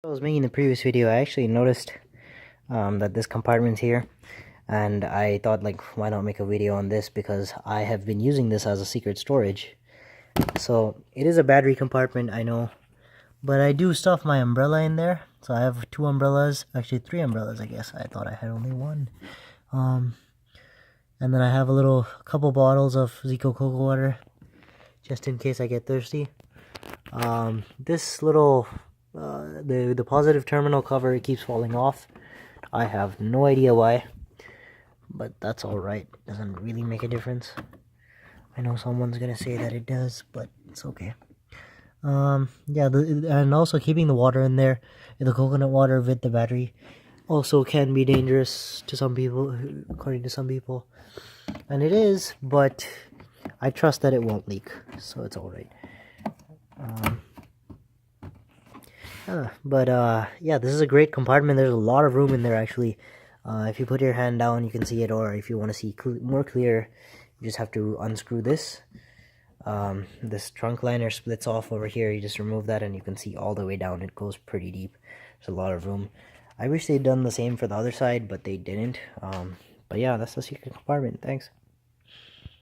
I was making the previous video, I actually noticed that this compartment's here, and I thought, like, why not make a video on this, because I have been using this as a secret storage. So it is a battery compartment, I know, but I do stuff my umbrella in there. So I have 2 umbrellas, actually 3 umbrellas, I guess. I thought I had only 1. And then I have a couple bottles of Zico cocoa water, just in case I get thirsty. This little the positive terminal cover, it keeps falling off. I have no idea why, but that's alright. Doesn't really make a difference. I know someone's gonna say that it does, but it's okay. Yeah, and also keeping the water in there, the coconut water with the battery, also can be dangerous to some people, according to some people. And it is, but I trust that it won't leak, so it's alright. Yeah, this is a great compartment. There's a lot of room in there, actually. If you put your hand down, you can see it, or if you want to see more clear, you just have to unscrew this. This trunk liner splits off over here. You just remove that and you can see all the way down. It goes pretty deep. There's a lot of room. I wish they'd done the same for the other side, but they didn't. But yeah, that's the secret compartment. Thanks.